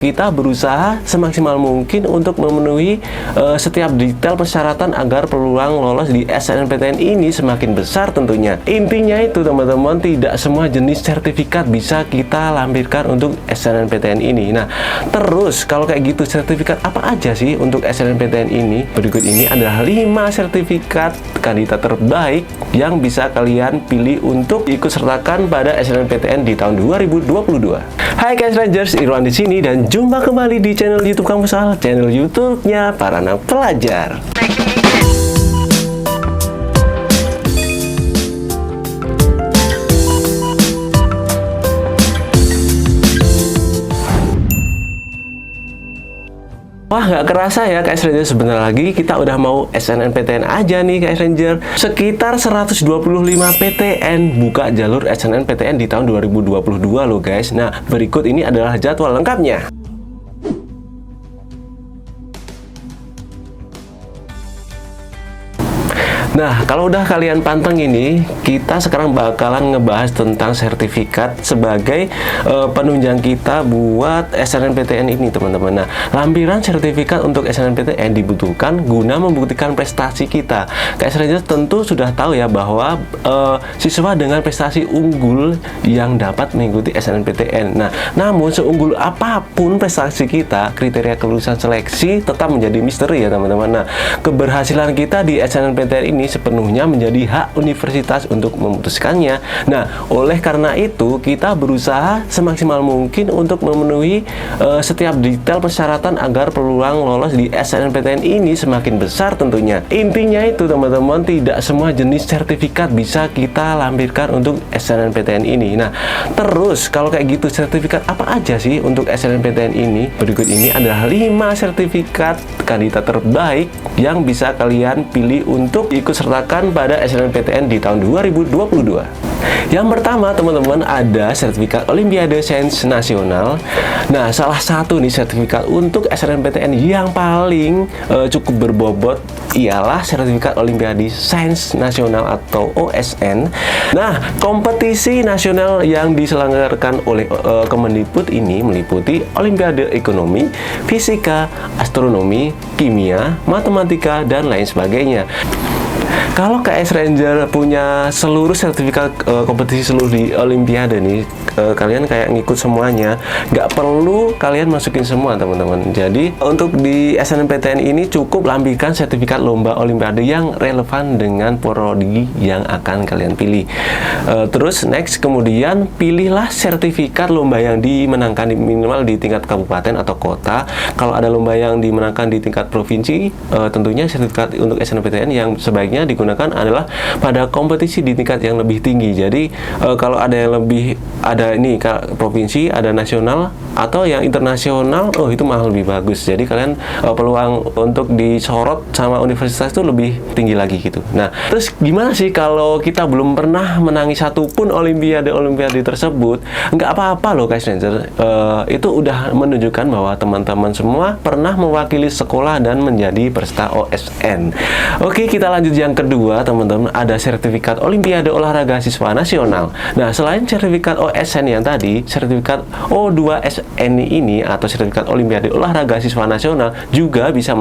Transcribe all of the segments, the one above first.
Kita berusaha semaksimal mungkin untuk memenuhi setiap detail persyaratan agar peluang lolos di SNMPTN ini semakin besar tentunya. Intinya itu teman-teman, tidak semua jenis sertifikat bisa kita lampirkan untuk SNMPTN ini. Nah, terus kalau kayak gitu sertifikat apa aja sih untuk SNMPTN ini? Berikut ini adalah 5 sertifikat kandidat terbaik yang bisa kalian pilih untuk ikut sertakan pada SNMPTN di tahun 2022. Hai guys Rangers, Irwan di sini dan jumpa kembali di channel YouTube Kampus Al, channel YouTube-nya para anak pelajar. Wah, nggak kerasa ya KS Ranger, sebentar lagi kita udah mau SNMPTN aja nih KS Ranger. Sekitar 125 PTN buka jalur SNMPTN di tahun 2022 loh guys. Nah, berikut ini adalah jadwal lengkapnya. Nah, kalau udah kalian panteng ini, kita sekarang bakalan ngebahas tentang sertifikat sebagai penunjang kita buat SNMPTN ini, teman-teman. Nah, lampiran sertifikat untuk SNMPTN dibutuhkan guna membuktikan prestasi kita. KS Ranger tentu sudah tahu ya bahwa siswa dengan prestasi unggul yang dapat mengikuti SNMPTN. Nah, namun seunggul apapun prestasi kita, kriteria kelulusan seleksi tetap menjadi misteri ya, teman-teman. Nah, keberhasilan kita di SNMPTN ini sepenuhnya menjadi hak universitas untuk memutuskannya. Nah, oleh karena itu kita berusaha semaksimal mungkin untuk memenuhi setiap detail persyaratan agar peluang lolos di SNMPTN ini semakin besar tentunya. Intinya itu teman-teman, tidak semua jenis sertifikat bisa kita lampirkan untuk SNMPTN ini. Nah, terus kalau kayak gitu sertifikat apa aja sih untuk SNMPTN ini? Berikut ini adalah 5 sertifikat kandidat terbaik yang bisa kalian pilih untuk ikut sertakan pada SNMPTN di tahun 2022. Yang pertama teman-teman, ada sertifikat Olimpiade Sains Nasional. Nah, salah satu nih sertifikat untuk SNMPTN yang paling cukup berbobot ialah sertifikat Olimpiade Sains Nasional atau OSN. Nah, kompetisi nasional yang diselenggarakan oleh Kemendikbud ini meliputi Olimpiade Ekonomi, Fisika, Astronomi, Kimia, Matematika, dan lain sebagainya. Kalau KS Ranger punya seluruh sertifikat kompetisi seluruh di Olimpiade nih, kalian kayak ngikut semuanya, nggak perlu kalian masukin semua teman-teman. Jadi untuk di SNMPTN ini cukup lampirkan sertifikat lomba Olimpiade yang relevan dengan prodi yang akan kalian pilih. Terus next, kemudian pilihlah sertifikat lomba yang dimenangkan minimal di tingkat kabupaten atau kota. Kalau ada lomba yang dimenangkan di tingkat provinsi, tentunya sertifikat untuk SNMPTN yang sebaiknya digunakan adalah pada kompetisi di tingkat yang lebih tinggi. Jadi kalau ada yang lebih, ada ini provinsi, ada nasional atau yang internasional, oh itu malah lebih bagus. Jadi kalian peluang untuk disorot sama universitas itu lebih tinggi lagi gitu. Nah, terus gimana sih kalau kita belum pernah menangi satupun olimpiade tersebut? Nggak apa-apa loh guys Ranger, itu udah menunjukkan bahwa teman-teman semua pernah mewakili sekolah dan menjadi peserta OSN. Oke, kita lanjut yang kedua teman-teman, ada sertifikat Olimpiade Olahraga Siswa Nasional. Nah, selain sertifikat OSN yang tadi, sertifikat O2SN ini atau sertifikat Olimpiade Olahraga Siswa Nasional juga bisa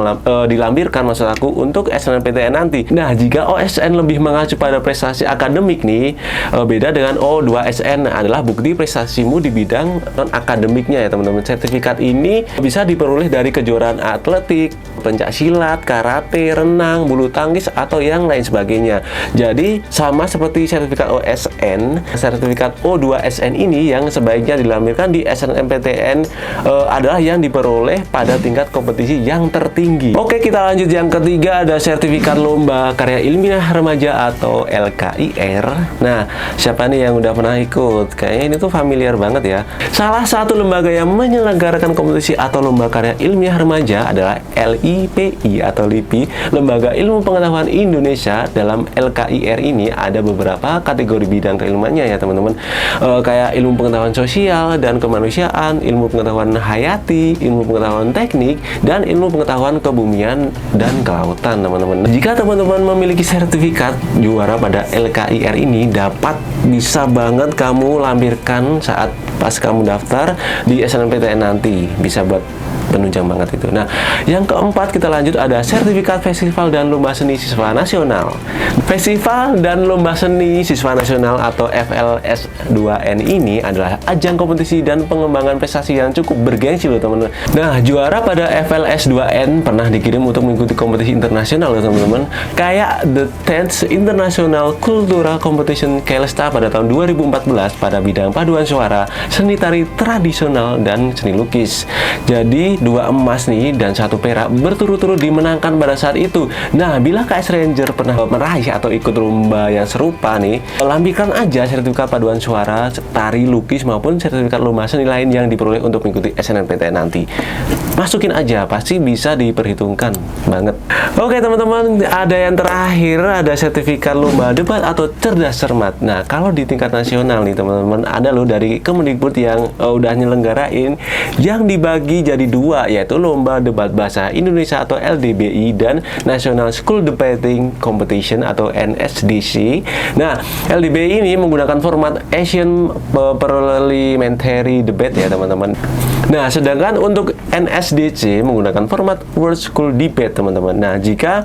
dilampirkan maksud aku untuk SNMPTN nanti. Nah, jika OSN lebih mengacu pada prestasi akademik nih, beda dengan O2SN adalah bukti prestasimu di bidang non-akademiknya ya teman-teman. Sertifikat ini bisa diperoleh dari kejuaraan atletik, pencaksilat, karate, renang, bulu tangkis, atau yang lain sebagainya. Jadi sama seperti sertifikat OSN, sertifikat O2SN ini yang sebaiknya dilampirkan di SNMPTN adalah yang diperoleh pada tingkat kompetisi yang tertinggi. Oke, kita lanjut yang ketiga, ada sertifikat Lomba Karya Ilmiah Remaja atau LKIR. Nah, siapa nih yang udah pernah ikut? Kayaknya ini tuh familiar banget ya. Salah satu lembaga yang menyelenggarakan kompetisi atau lomba karya ilmiah remaja adalah LIPI atau LIPI, Lembaga Ilmu Pengetahuan Indonesia. Indonesia dalam LKIR ini ada beberapa kategori bidang keilmuannya ya teman-teman, kayak ilmu pengetahuan sosial dan kemanusiaan, ilmu pengetahuan hayati, ilmu pengetahuan teknik, dan ilmu pengetahuan kebumian dan kelautan teman-teman. Jika teman-teman memiliki sertifikat juara pada LKIR ini, dapat bisa banget kamu lampirkan saat pas kamu daftar di SNMPTN nanti, bisa buat penunjang banget itu. Nah, yang keempat kita lanjut ada sertifikat festival dan lomba seni siswa nasional. Festival dan lomba seni siswa nasional atau FLS2N ini adalah ajang kompetisi dan pengembangan prestasi yang cukup bergengsi loh teman-teman. Nah, juara pada FLS2N pernah dikirim untuk mengikuti kompetisi internasional loh teman-teman, kayak The 10th International Cultural Competition Kelesta pada tahun 2014 pada bidang paduan suara, seni tari tradisional, dan seni lukis. Jadi 2 emas nih dan 1 perak berturut-turut dimenangkan pada saat itu. Nah, bila KS Ranger pernah meraih atau ikut lomba yang serupa nih, lampirkan aja sertifikat paduan suara, tari, lukis, maupun sertifikat lomba seni lain yang diperoleh untuk mengikuti SNMPTN nanti. Masukin aja, pasti bisa diperhitungkan banget. Oke teman-teman, ada yang terakhir, ada sertifikat lomba debat atau cerdas cermat. Nah, kalau di tingkat nasional nih teman-teman, ada loh dari Kemendikbud yang udah nyelenggarain yang dibagi jadi 2, yaitu lomba debat bahasa Indonesia atau LDBI dan National School Debating Competition atau NSDC. Nah, LDBI ini menggunakan format Asian Parliamentary Debate ya teman-teman. Nah, sedangkan untuk NSDC menggunakan format World School Debate teman-teman. Nah, jika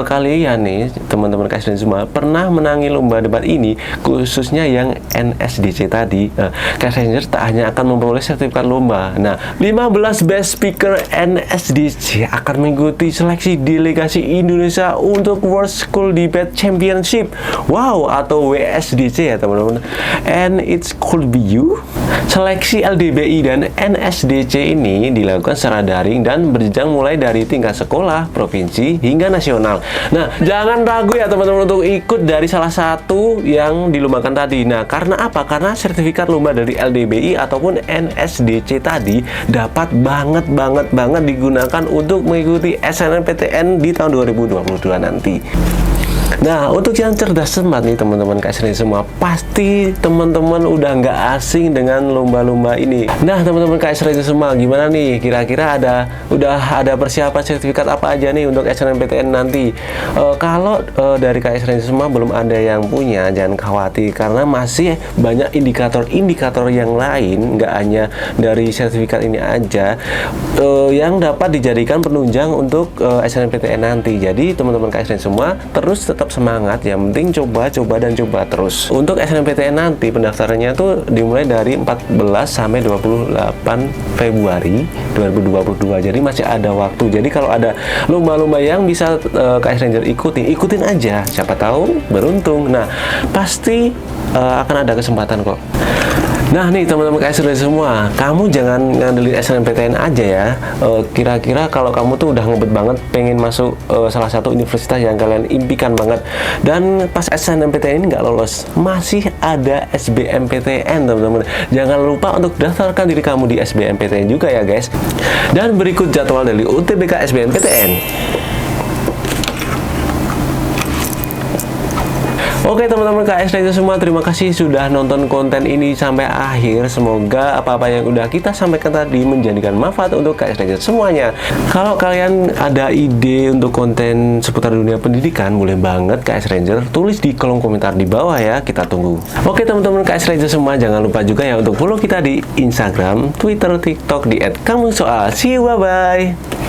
kalian nih teman-teman KS Ranger semua pernah menangi lomba debat ini, khususnya yang NSDC tadi, KS Ranger tak hanya akan memperoleh sertifikat lomba. Nah, 15 Best Speaker NSDC akan mengikuti seleksi delegasi Indonesia untuk World School Debate Championship, wow, atau WSDC ya teman-teman. And it could be you. Seleksi LDBI dan NSDC ini dilakukan secara daring dan berjenjang mulai dari tingkat sekolah, provinsi, hingga nasional. Nah, jangan ragu ya teman-teman untuk ikut dari salah satu yang dilombakan tadi. Nah, karena apa? Karena sertifikat lomba dari LDBI ataupun NSDC tadi dapat banget digunakan untuk mengikuti SNMPTN di tahun 2022 nanti. Nah, untuk yang cerdas cermat nih teman-teman KS Ranger semua, pasti teman-teman udah nggak asing dengan lomba-lomba ini. Nah, teman-teman KS Ranger semua, gimana nih? Kira-kira udah ada persiapan sertifikat apa aja nih untuk SNMPTN nanti? Kalau dari KS Ranger semua belum ada yang punya, jangan khawatir karena masih banyak indikator-indikator yang lain, nggak hanya dari sertifikat ini aja, yang dapat dijadikan penunjang untuk SNMPTN nanti. Jadi teman-teman KS Ranger semua terus tetap semangat, yang penting coba terus. Untuk SNMPTN nanti pendaftarannya tuh dimulai dari 14 sampai 28 Februari 2022. Jadi masih ada waktu. Jadi kalau ada lomba-lomba yang bisa KS Ranger ikutin aja. Siapa tahu beruntung. Nah, pasti akan ada kesempatan kok. Nah nih teman-teman KS Ranger semua, kamu jangan ngandelin SNMPTN aja ya. Kira-kira kalau kamu tuh udah ngebet banget pengen masuk salah satu universitas yang kalian impikan banget, dan pas SNMPTN ini nggak lolos, masih ada SBMPTN teman-teman. Jangan lupa untuk daftarkan diri kamu di SBMPTN juga ya guys. Dan berikut jadwal dari UTBK SBMPTN. Oke teman-teman KS Ranger semua, terima kasih sudah nonton konten ini sampai akhir. Semoga apa-apa yang udah kita sampaikan tadi menjadikan manfaat untuk KS Ranger semuanya. Kalau kalian ada ide untuk konten seputar dunia pendidikan, boleh banget KS Ranger tulis di kolom komentar di bawah ya, kita tunggu. Oke teman-teman KS Ranger semua, jangan lupa juga ya untuk follow kita di Instagram, Twitter, TikTok di @kamusoal. See you, bye-bye.